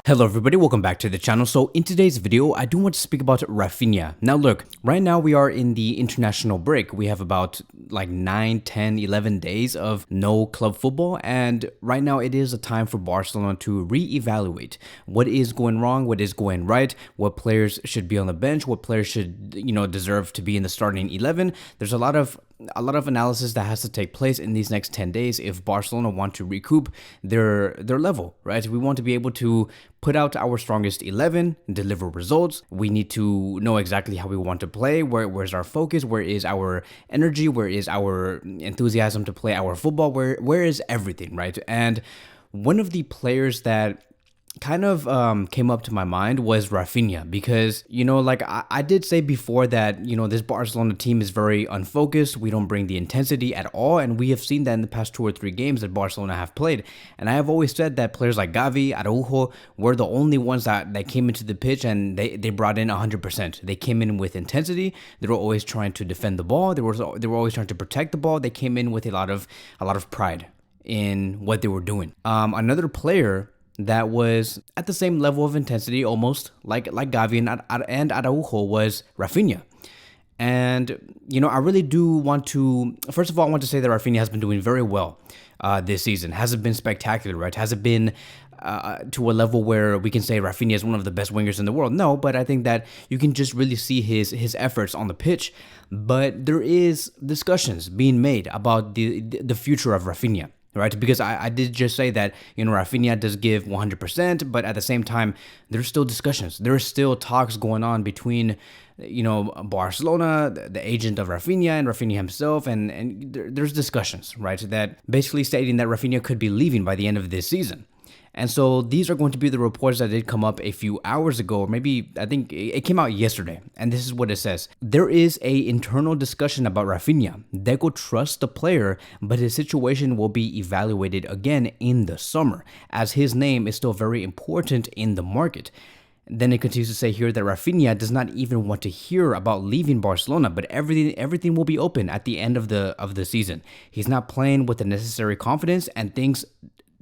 Hello everybody, welcome back to the channel. So in today's video, I do want to speak about Raphinha. Now look, right now we are in the international break. We have about like 9, 10, 11 days of no club football. And right now it is a time for Barcelona to reevaluate what is going wrong, what is going right, what players should be on the bench, what players should, deserve to be in the starting 11. There's a lot of analysis that has to take place in these next 10 days if Barcelona want to recoup their level, right? We want to be able to put out our strongest 11, deliver results. We need to know exactly how we want to play, where's our focus, where is our energy, where is our enthusiasm to play our football, where is everything, right? And one of the players that kind of came up to my mind was Raphinha because, I did say before that, this Barcelona team is very unfocused. We don't bring the intensity at all. And we have seen that in the past 2 or 3 games that Barcelona have played. And I have always said that players like Gavi, Araujo were the only ones that came into the pitch and they brought in 100%. They came in with intensity. They were always trying to defend the ball. They were always trying to protect the ball. They came in with a lot of pride in what they were doing. Another player that was at the same level of intensity, almost like Gavi and Araujo, was Raphinha. And, I really do want to, first of all, I want to say that Raphinha has been doing very well this season. Hasn't been spectacular, right? Hasn't been to a level where we can say Raphinha is one of the best wingers in the world. No, but I think that you can just really see his efforts on the pitch. But there is discussions being made about the future of Raphinha. Right, because I did just say that, Raphinha does give 100%, but at the same time, there's still discussions. There's still talks going on between, Barcelona, the agent of Raphinha, and Raphinha himself, and there's discussions, right, that basically stating that Raphinha could be leaving by the end of this season. And so these are going to be the reports that did come up a few hours ago, or maybe I think it came out yesterday. And this is what it says. There is a internal discussion about Raphinha. Deco trusts the player, but his situation will be evaluated again in the summer, as his name is still very important in the market. Then it continues to say here that Raphinha does not even want to hear about leaving Barcelona, but everything will be open at the end of the season. He's not playing with the necessary confidence, and things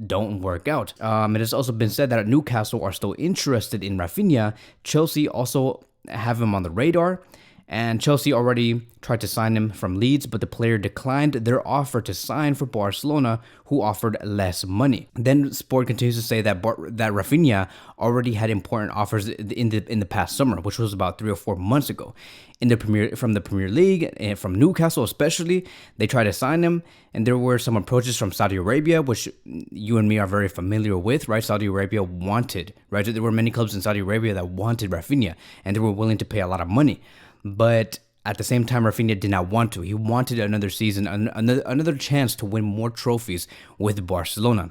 don't work out. It has also been said that Newcastle are still interested in Raphinha. Chelsea also have him on the radar, and Chelsea already tried to sign him from Leeds, but the player declined their offer to sign for Barcelona, who offered less money. Then Sport continues to say that that Raphinha already had important offers in the past summer, which was about 3 or 4 months ago. From the Premier League and from Newcastle especially, they tried to sign him, and there were some approaches from Saudi Arabia, which you and me are very familiar with, right? Saudi Arabia wanted, right? There were many clubs in Saudi Arabia that wanted Raphinha, and they were willing to pay a lot of money. But at the same time, Raphinha did not want to. He wanted another season, another chance to win more trophies with Barcelona.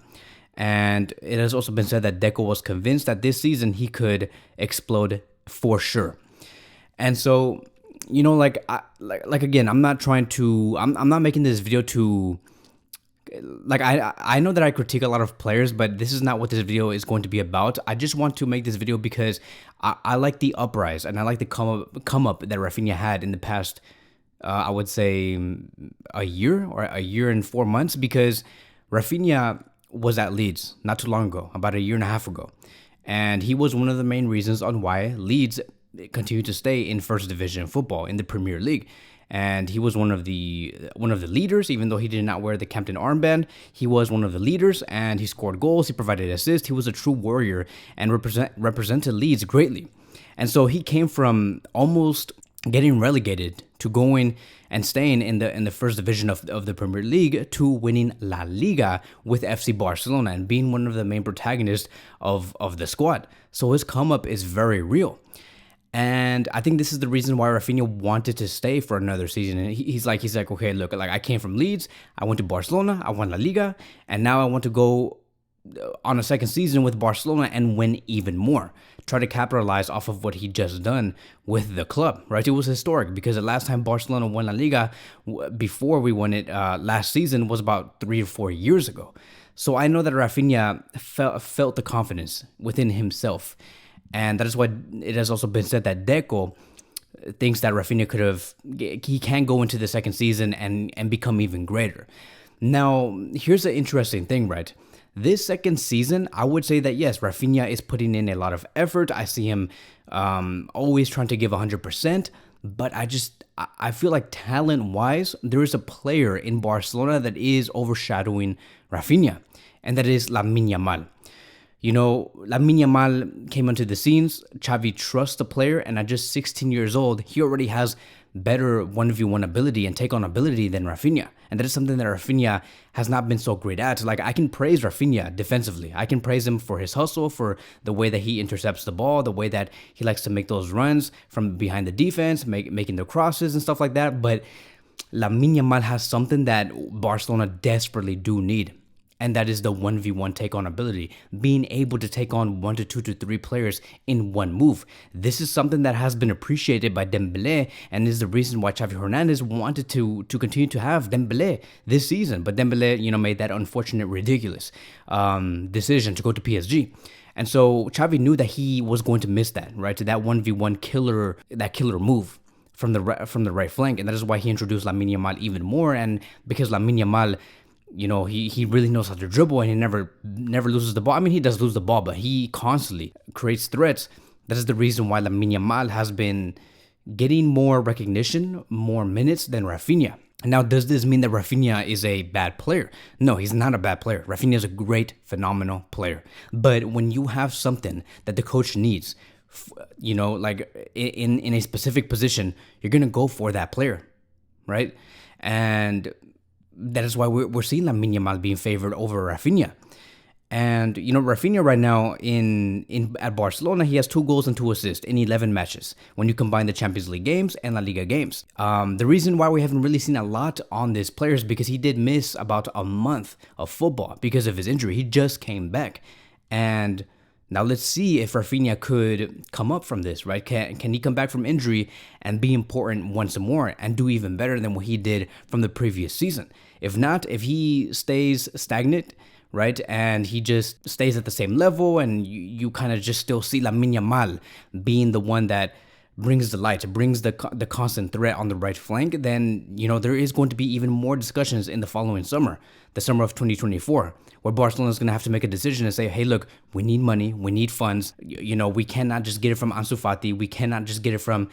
And it has also been said that Deco was convinced that this season he could explode for sure. And so, again, I'm not trying to. I'm not making this video to. I know that I critique a lot of players, but this is not what this video is going to be about. I just want to make this video because I like the uprise and I like the come up that Raphinha had in the past, I would say a year and 4 months, because Raphinha was at Leeds not too long ago, about a year and a half ago. And he was one of the main reasons on why Leeds continued to stay in first division football in the Premier League. And he was one of the leaders, even though he did not wear the captain armband. He was one of the leaders, and he scored goals. He provided assists. He was a true warrior and represented Leeds greatly. And so he came from almost getting relegated to going and staying in the first division of the Premier League to winning La Liga with FC Barcelona and being one of the main protagonists of the squad. So his come up is very real. And I think this is the reason why Raphinha wanted to stay for another season. And he's like, okay, look, I came from Leeds, I went to Barcelona, I won La Liga, and now I want to go on a second season with Barcelona and win even more. Try to capitalize off of what he just done with the club, right? It was historic because the last time Barcelona won La Liga before we won it last season was about 3 or 4 years ago. So I know that Raphinha felt the confidence within himself. And that is why it has also been said that Deco thinks that Raphinha he can go into the second season and become even greater. Now, here's the interesting thing, right? This second season, I would say that yes, Raphinha is putting in a lot of effort. I see him always trying to give 100%, but I feel like talent-wise, there is a player in Barcelona that is overshadowing Raphinha, and that is Lamine Yamal. You know, Lamine Yamal came onto the scenes. Xavi trusts the player, and at just 16 years old, he already has better 1v1 ability and take-on ability than Raphinha. And that is something that Raphinha has not been so great at. Like, I can praise Raphinha defensively. I can praise him for his hustle, for the way that he intercepts the ball, the way that he likes to make those runs from behind the defense, making the crosses and stuff like that. But Lamine Yamal has something that Barcelona desperately do need. And that is the 1v1 take-on ability, being able to take on 1 to 2 to 3 players in one move. This is something that has been appreciated by Dembélé, and is the reason why Xavi Hernandez wanted to continue to have Dembélé this season. But Dembélé, made that unfortunate, ridiculous decision to go to PSG. And so Xavi knew that he was going to miss that, right? To that 1v1 killer move from the right flank. And that is why he introduced Lamine Yamal even more. And because Lamine Yamal, he really knows how to dribble, and he never loses the ball. I mean, he does lose the ball, but he constantly creates threats. That is the reason why Lamine Yamal has been getting more recognition, more minutes than Raphinha. Now, does this mean that Raphinha is a bad player? No, he's not a bad player. Raphinha is a great, phenomenal player. But when you have something that the coach needs, like in a specific position, you're going to go for that player, right? And that is why we're seeing Lamine Yamal being favored over Raphinha. And, Raphinha right now at Barcelona, he has 2 goals and 2 assists in 11 matches when you combine the Champions League games and La Liga games. The reason why we haven't really seen a lot on this player is because he did miss about a month of football because of his injury. He just came back. And now let's see if Raphinha could come up from this, right? Can he come back from injury and be important once more and do even better than what he did from the previous season? If not, if he stays stagnant, right, and he just stays at the same level, and you kind of just still see Lamine Yamal being the one that brings the light, brings the constant threat on the right flank, then, there is going to be even more discussions in the following summer, the summer of 2024, where Barcelona is going to have to make a decision and say, hey, look, we need money, we need funds. We cannot just get it from Ansu Fati. We cannot just get it from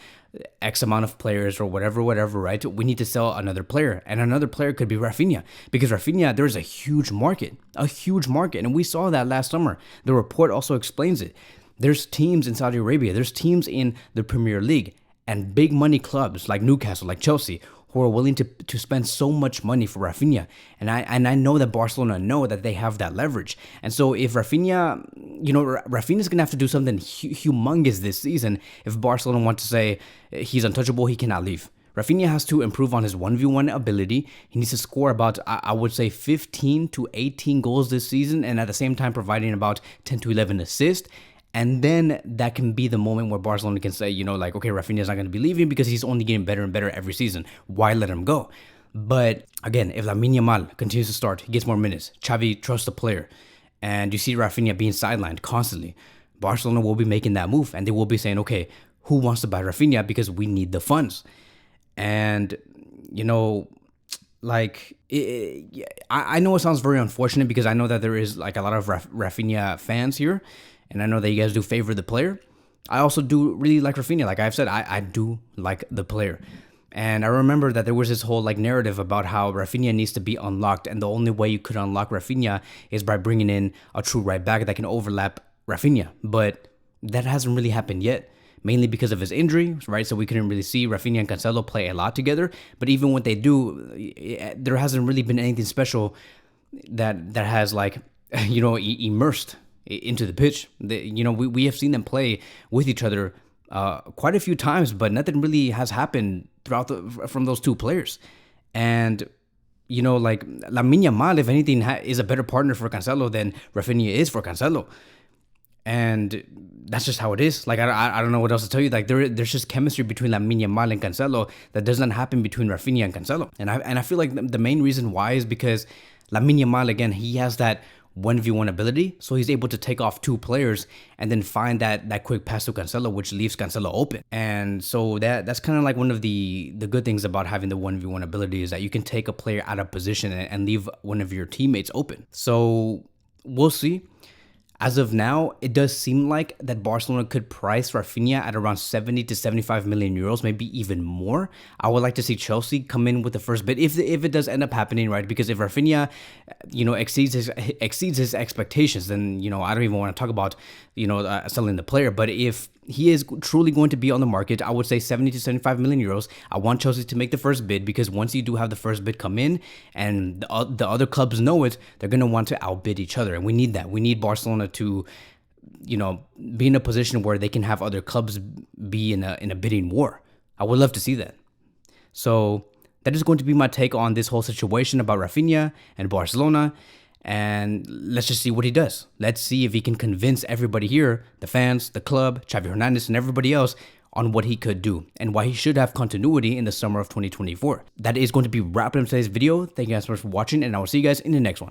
X amount of players or whatever, right? We need to sell another player, and another player could be Raphinha, because Raphinha, there is a huge market, and we saw that last summer. The report also explains it. There's teams in Saudi Arabia, there's teams in the Premier League, and big money clubs like Newcastle, like Chelsea, who are willing to spend so much money for Raphinha. And I know that Barcelona know that they have that leverage. And so if Raphinha, Raphinha's going to have to do something humongous this season if Barcelona want to say he's untouchable, he cannot leave. Raphinha has to improve on his 1v1 ability. He needs to score about, I would say, 15 to 18 goals this season, and at the same time providing about 10 to 11 assists. And then that can be the moment where Barcelona can say, okay, Raphinha's not going to be leaving because he's only getting better and better every season. Why let him go? But again, if Lamine Yamal continues to start, he gets more minutes, Xavi trusts the player, and you see Raphinha being sidelined constantly, Barcelona will be making that move, and they will be saying, okay, who wants to buy Raphinha, because we need the funds. And, I know it sounds very unfortunate, because I know that there is like a lot of Raphinha fans here, and I know that you guys do favor the player. I also do really like Raphinha. Like I've said, I do like the player. And I remember that there was this whole narrative about how Raphinha needs to be unlocked, and the only way you could unlock Raphinha is by bringing in a true right back that can overlap Raphinha. But that hasn't really happened yet, mainly because of his injury, right? So we couldn't really see Raphinha and Cancelo play a lot together. But even when they do, there hasn't really been anything special that has immersed into the pitch. We have seen them play with each other quite a few times, but nothing really has happened from those two players. And Lamine Yamal, if anything, is a better partner for Cancelo than Raphinha is for Cancelo. And that's just how it is. I don't know what else to tell you. There's just chemistry between Lamine Yamal and Cancelo that does not happen between Raphinha and Cancelo. And I feel like the main reason why is because Lamine Yamal, again, he has that 1v1 ability, so he's able to take off 2 players and then find that quick pass to Cancelo, which leaves Cancelo open. And so that's kind of like one of the good things about having the 1v1 ability, is that you can take a player out of position and leave one of your teammates open. So we'll see. As of now, it does seem like that Barcelona could price Raphinha at around 70 to 75 million euros, maybe even more. I would like to see Chelsea come in with the first bid if it does end up happening, right? Because if Raphinha, exceeds his expectations, then I don't even want to talk about selling the player. But if he is truly going to be on the market, I would say 70 to 75 million euros. I want Chelsea to make the first bid, because once you do have the first bid come in and the other clubs know it, they're going to want to outbid each other. And we need that. We need Barcelona to, be in a position where they can have other clubs be in a bidding war. I would love to see that. So that is going to be my take on this whole situation about Raphinha and Barcelona. And let's just see what he does. Let's see if he can convince everybody here, the fans, the club, Xavi Hernandez, and everybody else, on what he could do and why he should have continuity in the summer of 2024. That is going to be wrapped up in today's video. Thank you guys so much for watching, and I will see you guys in the next one.